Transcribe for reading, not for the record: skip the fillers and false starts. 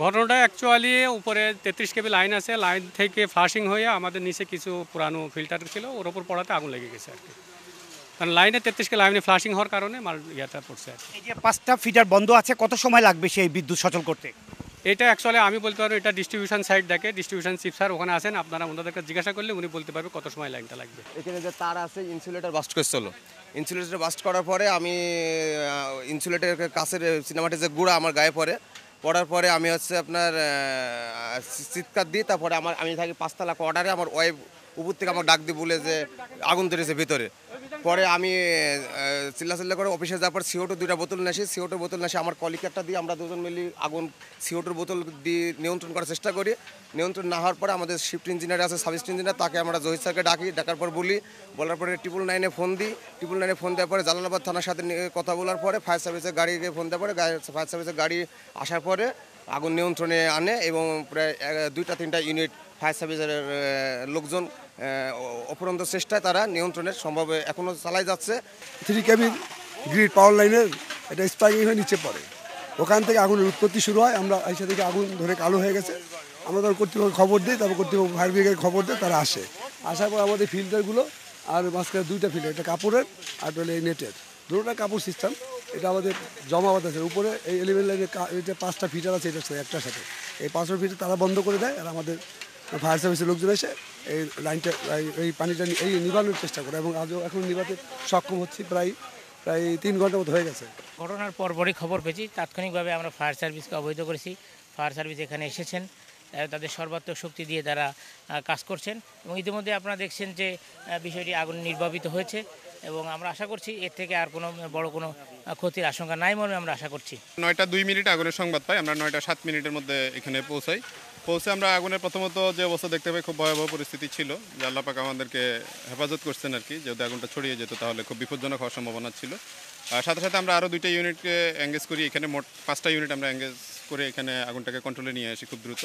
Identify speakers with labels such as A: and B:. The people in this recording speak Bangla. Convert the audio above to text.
A: ঘটনাটা অ্যাকচুয়ালি উপরে 33 কেবি লাইন আছে, লাইন থেকে ফ্লাশিং হয়ে আমাদের নিচে কিছু পুরানো ফিল্টার ছিল, ওর ওপর পড়াতে আগুন লেগে গেছে আর কি। কারণ লাইনে 33 কে লাইনে ফ্লাশিং হওয়ার কারণে মাল ইয়েটা পড়ছে আর কি।
B: এই যে 5টা ফিডার বন্ধ আছে, কত সময় লাগবে সেই বিদ্যুৎ সচল করতে?
A: এটা অ্যাকচুয়ালি আমি বলতে পারবো, এটা ডিস্ট্রিবিউশন সাইড দেখে, ডিস্ট্রিবিউশন চিফ স্যার ওখানে আছেন, আপনারা ওনাদেরকে জিজ্ঞাসা করলে উনি বলতে পারবে কত সময় লাইনটা লাগবে।
C: এখানে যে তার আছে ইনসুলেটর বাস্ট করছিল, ইনসুলেটর বাস্ট করার পরে আমি ইনসুলেটরের কাছের সিনেমাটি যে গুঁড়া আমার গায়ে পড়ার পরে আমি হচ্ছে আপনার চিৎকার দিই। তারপরে আমি থাকি 5তলা কোয়ার্টারে, আমার ওয়াইফ উপর থেকে আমার ডাক দিয়ে বলে যে আগুন ধরেছে ভিতরে। পরে আমি চিল্লা করে অফিসে যাওয়ার পর CO2 2টা বোতল নেছি, CO2 বোতল নেছি আমার কলিকারটা দিয়ে আমরা দুজন মিলে আগুন CO2 বোতল দিয়ে নিয়ন্ত্রণ করার চেষ্টা করি। নিয়ন্ত্রণ না হওয়ার পরে আমাদের শিফট ইঞ্জিনিয়ার আছে, সাব ইঞ্জিনিয়ার, তাকে আমরা জহির স্যারকে ডাকার পর বলার পরে 999-এ ফোন দিই। 999-এ ফোন দেওয়ার পরে জালালাবাদ থানার সাথে কথা বলার পরে ফায়ার সার্ভিসের গাড়িকে ফোন দেওয়ার পরে ফায়ার সার্ভিসের গাড়ি আসার পরে আগুন নিয়ন্ত্রণে আনে এবং প্রায় 2-3টা ইউনিট ফায়ার সার্ভিসের লোকজন অপরন্ত চেষ্টায় তারা নিয়ন্ত্রণের সম্ভব এখনও চালাই যাচ্ছে।
D: 3 কেবির গ্রিড পাওয়ার লাইনের এটা স্পাইকিং হয়ে নিচে পড়ে, ওখান থেকে আগুনের উৎপত্তি শুরু হয়। আমরা এসে থেকে আগুন ধরে কালো হয়ে গেছে, আমরা তখন কর্তৃপক্ষ খবর দিই, তারপর কর্তৃপক্ষ ফায়ার ব্রিগেড খবর দেয়, তারা আসে। আসার পর আমাদের ফিল্টারগুলো আর মাঝখানে 2টা ফিল্টার, একটা কাপড়ের আর হলে এই নেটের, দুটোটা কাপড় সিস্টেম, এটা আমাদের জমাবাদ আছে উপরে। এই এলিভেন লাইনের এটা 5টা ফিল্টার আছে, এটার সাথে একটার সাথে এই 5টা ফিল্টার তারা বন্ধ করে দেয়, আর আমাদের ফায়ার সার্ভিসের লোকজন এসে এই লাইনটা এই পানিটা এই নিবানোর চেষ্টা করে এবং আজও এখন নিবাতে সক্ষম হচ্ছি। প্রায় 3 ঘন্টার মতো হয়ে গেছে।
E: ঘটনার পরপরই খবর পেয়েছি, তাৎক্ষণিকভাবে আমরা ফায়ার সার্ভিসকে অবহিত করেছি। ফায়ার সার্ভিস এখানে এসেছেন, তাদের সর্বাত্মক শক্তি দিয়ে তারা কাজ করছেন এবং ইতিমধ্যে আপনারা দেখছেন যে বিষয়টি আগুন নির্বাপিত হয়েছে এবং আমরা আশা করছি এর থেকে আর কোনো বড় কোনো ক্ষতির আশঙ্কা নাই মর্মে আমরা আশা করছি।
F: 9টা 2 মিনিট আগুনের সংবাদ পাই, আমরা 9টা 7 মিনিটের মধ্যে এখানে পৌঁছে আমরা আগুনের প্রথমত যে অবস্থা দেখতে পাই, খুব ভয়াবহ পরিস্থিতি ছিল, যে আল্লাহ পাক আমাদেরকে হেফাজত করছেন আর কি। যদি আগুনটা ছড়িয়ে যেত তাহলে খুব বিপজ্জনক হওয়ার সম্ভাবনা ছিল। সাথে সাথে আমরা আরও 2টা ইউনিটকে এঙ্গেজ করি, এখানে মোট 5টা ইউনিট আমরা এঙ্গেজ করে এখানে আগুনটাকে কন্ট্রোলে নিয়ে আসি খুব দ্রুত।